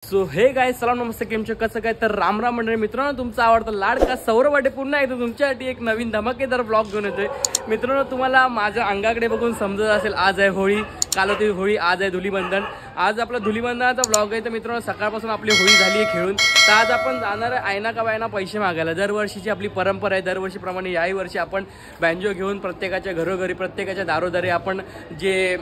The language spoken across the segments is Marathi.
सो हे गाइस सलाम नमस्ते केमचे कसं काय तर राम राम मंडळी मित्रांनो तुमचा आवडता लाडका सौरभ वाटे पुन्हा एकदा तुमच्यासाठी एक नवीन धमाकेदार ब्लॉग घेऊन येतोय। मित्रांनो तुम्हाला माझ्या अंगाकडे बघून समजत असेल आज आहे होळी, काल होती होळी, आज आहे धुलीवंदन। आज आपला धुलीवंदनाचा ब्लॉग आहे। तर मित्रांनो सकाळपासून आपली होळी झाली आहे खेळून, तर आज आपण जाणार आहे आयना का बायना पैसे मागायला। दरवर्षीची आपली परंपरा आहे, दरवर्षीप्रमाणे याही वर्षी आपण बँजो घेऊन प्रत्येकाच्या घरोघरी प्रत्येकाच्या दारोदारी आपण जे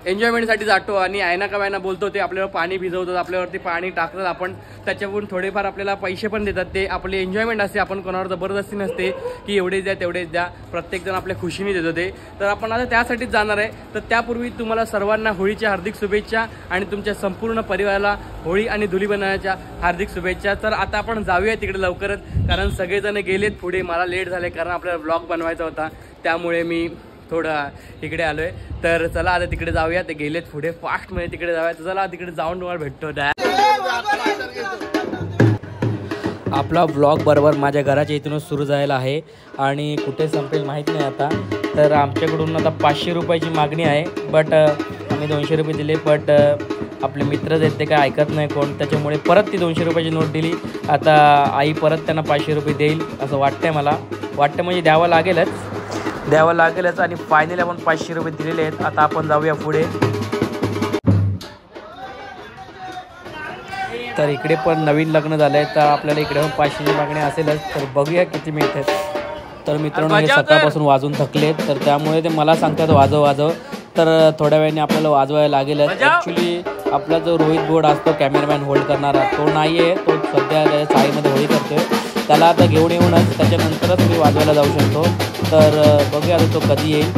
एन्जॉयमेंटसाठी जातो आणि आयना का बायना बोलतो ते आपल्याला पाणी भिजवतात, आपल्यावरती पाणी टाकतात, आपण त्याच्यावरून थोडेफार आपल्याला पैसे पण देतात। ते आपले एन्जॉयमेंट असते, आपण कोणावर जबरदस्ती नसते की एवढेच द्या तेवढेच द्या, प्रत्येकजण आपल्या खुशीने देतो ते। तर आपण आता त्यासाठीच जाणार आहे। तर त्यापूर्वी तुम्हाला सर्वांना होळीच्या हार्दिक शुभेच्छा आणि तुमच्या संपूर्ण परिवाराला होळी आणि धुलीवंदनाच्या हार्दिक शुभेच्छा। तर आता आपण जाऊया तिकडे लवकरच, कारण सगळेजण गेलेत पुढे, मला लेट झाले कारण आपल्याला ब्लॉग बनवायचा होता, त्यामुळे मी थोडा इकडे आलोय। तर चला आता तिकडे जाऊया, ते गेलेत पुढे फास्ट मध्ये तिकडे जाऊया। तर चला तिकडे जाऊन तुम्हाला भेटतो। आपला ब्लॉग बरोबर माझ्या घराच्या इथूनच सुरू झालेला आहे आणि कुठे संपेल माहीत नाही आता। तर आमच्याकडून आता 500 रुपयाची मागणी आहे, बट आम्ही 200 रुपये दिले, बट आपले मित्रच आहेत ते काय ऐकत नाही कोण, त्याच्यामुळे परत ती 200 रुपयाची नोट दिली। आता आई परत त्यांना 500 रुपये देईल असं वाटतंय, मला वाटतं म्हणजे द्यावं लागेलच आणि फायनली आपण 500 रुपये दिलेले आहेत। आता आपण जाऊया पुढे। तर इकडे पण नवीन लग्न झालंय, तर आपल्याला इकडे पण 500ची मागणी असेलच, तर बघूया किती मिळतात। तर मित्रांनो हे सकाळपासून वाजून थकलेत, तर त्यामुळे ते मला सांगतात वाजव, तर थोड्या वेळाने आपल्याला वाजवायला लागेलच। ॲक्च्युली आपला जो रोहित बोर्ड असतो कॅमेरामॅन होल्ड करणारा, तो नाही आहे, तो सध्या चाळीमध्ये होळी करतोय, त्याला आता घेऊन येऊनच त्याच्यानंतरच मी वाजवायला जाऊ शकतो। तर बघूया आता तो कधी येईल।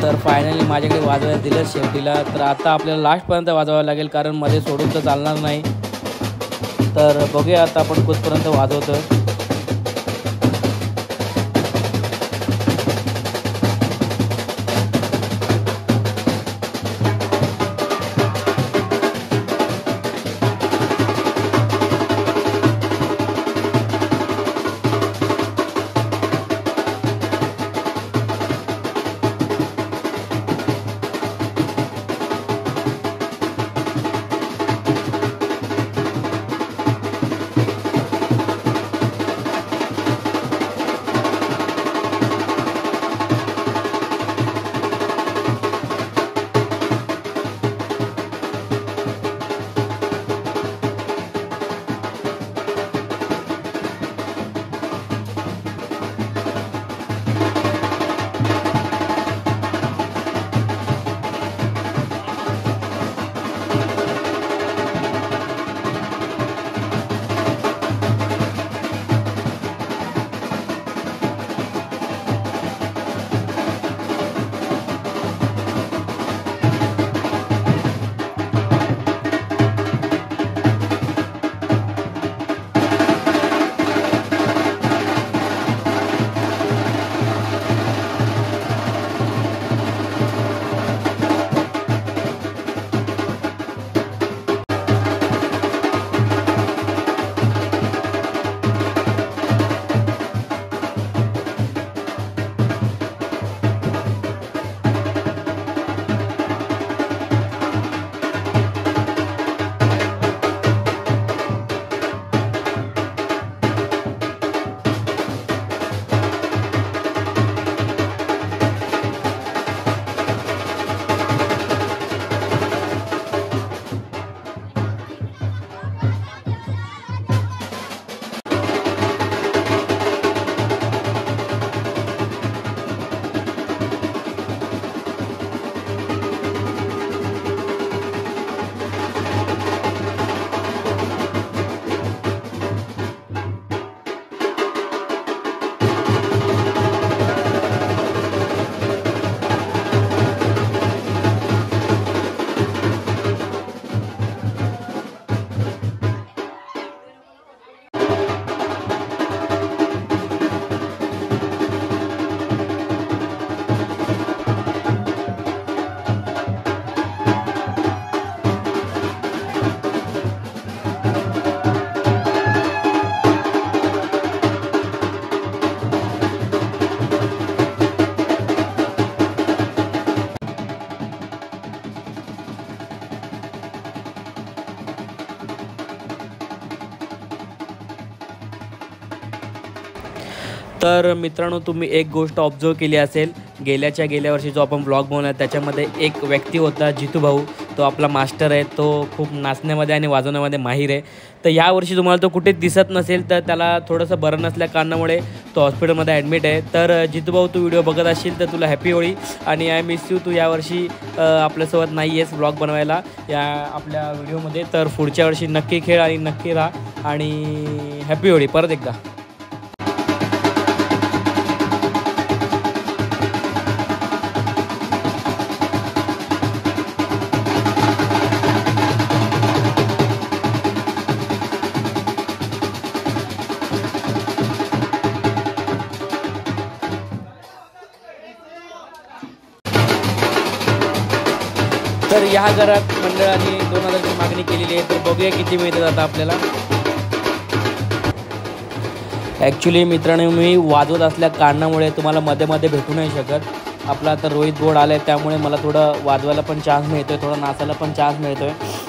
तर फायनली माझ्याकडे वाजवायला दिलं शेवटीला। तर आता आपल्याला लास्टपर्यंत वाजवावं लागेल, कारण मध्ये सोडून तर चालणार नाही। तर बघूया आता आपण कुठपर्यंत वाजवतो। तर मित्रांनो, तुम्ही एक गोष्ट ऑब्झर्व केली असेल, गेल्या वर्षी जो आपण ब्लॉग बनवला त्याच्यामध्ये एक व्यक्ती होता जितू भाऊ. तो आपला मास्टर आहे, तो खूप नाचण्यामध्ये आणि वाजवण्यामध्ये माहीर आहे. तर यावर्षी तुम्हाला तो कुठे दिसत नसेल, तर त्याला थोडंसं बरं नसल्या कारणामुळे तो हॉस्पिटलमध्ये ॲडमिट आहे. तर जितू भाऊ, तू व्हिडिओ बघत असशील तर तुला हॅपी होळी आणि आय मिस यू. तू यावर्षी आपल्यासोबत नाही आहेस ब्लॉग बनवायला या आपल्या व्हिडिओमध्ये. तर पुढच्या वर्षी नक्की खेळ आणि नक्की राहा आणि हॅपी होळी परत एकदा. तर ह्या घरात मंडळाने 2000ची मागणी केलेली आहे. तर बघूया किती मिळतात आता आपल्याला. ॲक्च्युली मित्रांनो, मी वाजवत असल्या कारणामुळे तुम्हाला मध्ये मध्ये भेटू नाही शकत. आपला आता रोहित बोर्ड आला आहे, त्यामुळे मला थोडं वाजवायला पण चान्स मिळतो आहे, थोडं नाचायला पण चान्स मिळतो आहे.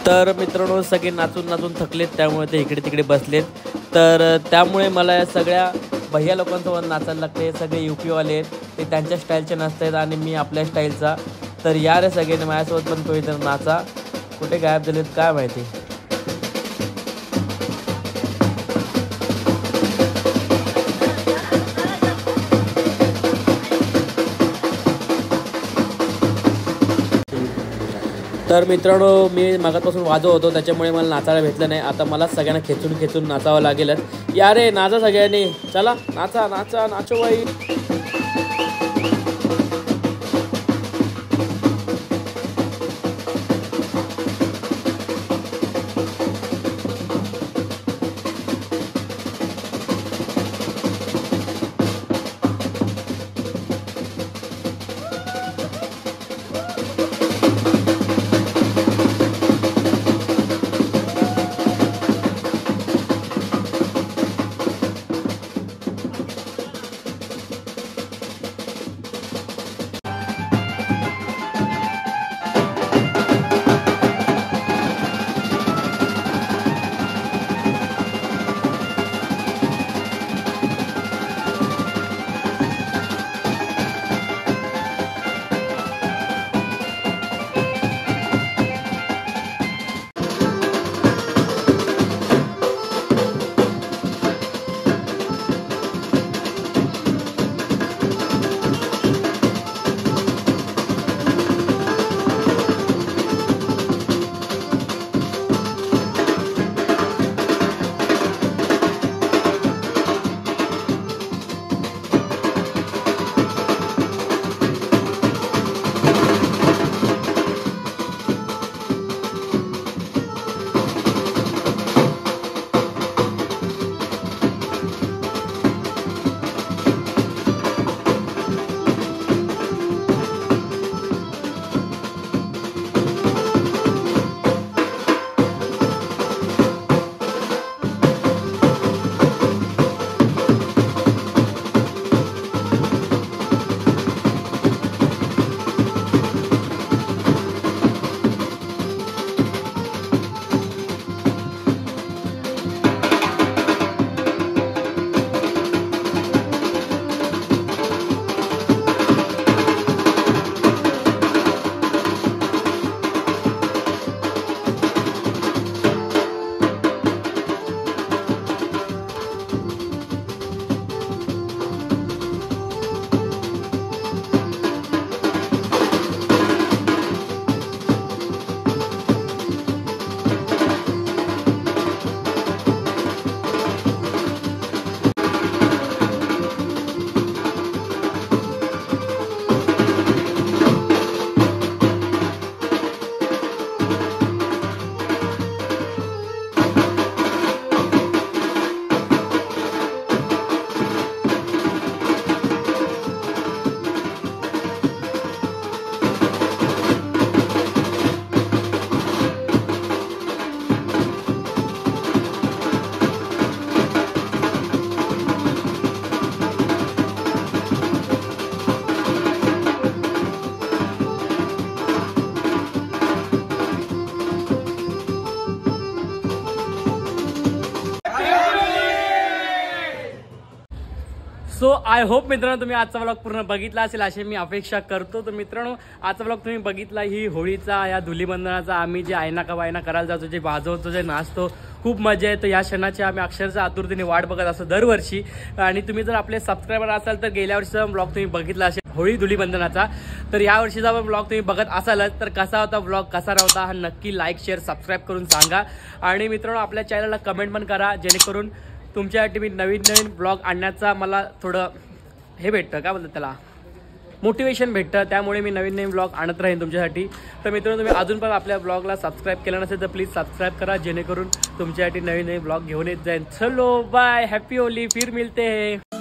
तर मित्रांनो, सगळे नाचून नाचून थकलेत, त्यामुळे ते इकडे तिकडे बसलेत. तर त्यामुळे मला या सगळ्या भैया लोकांसोबत नाचायला लागते. सगळे UP-वाले आहेत, ते त्यांच्या स्टाईलचे नसतात आणि मी आपल्या स्टाईलचा. तर या रे सगळ्यांनी माझ्यासोबत पण तो इथं नाचा. कुठे गायब झालेत काय माहिती. तर मित्रांनो, मी मागापासून वाजवत होतो, त्याच्यामुळे मला नाचायला भेटलं नाही. आता मला सगळ्यांना खेचून खेचून नाचावं लागेलच. या रे, नाचा सगळ्यांनी, चला नाचा नाचा नाचो बाई. आय होप मित्रांनो तुम्ही आजचा व्लॉग पूर्ण बघितला असेल अशी मी अपेक्षा करतो. तर मित्रांनो आजचा व्लॉग तुम्ही बघितला, ही होळीचा या धुलीबंधनाचा आम्ही जे आयना का वायना करायला जातो, जे वाजवतो, जे नाचतो, खूप मजा येतो. या क्षणाची आम्ही अक्षरशः आतुरतेने वाट बघत असतो दरवर्षी. आणि तुम्ही जर आपले सबस्क्रायबर असाल तर गेल्या वर्षीचा ब्लॉग तुम्ही बघितला असेल होळी धुलीबंधनाचा. तर या वर्षीचा ब्लॉग तुम्ही बघत असालच तर कसा होता ब्लॉग, कसा राहता हा नक्की लाईक शेअर सबस्क्राईब करून सांगा. आणि मित्रांनो आपल्या चॅनलला कमेंट पण करा, जेणेकरून तुमच्यासाठी मी नवीन नवीन ब्लॉग आणण्याचा मला थोडं हे भेटतं, काय बोलतात त्याला, मोटिवेशन भेटतं. त्यामुळे मी नवीन नवीन ब्लॉग आणत राहीन तुमच्यासाठी. तर मित्रांनो तुम्ही अजून पण आपल्या ब्लॉगला सबस्क्राईब केलं नसेल तर प्लीज सबस्क्राईब करा, जेणेकरून तुमच्यासाठी नवीन नवीन ब्लॉग घेऊन येत जाईल. चलो बाय, हॅपी होली, फिर मिलते हैं.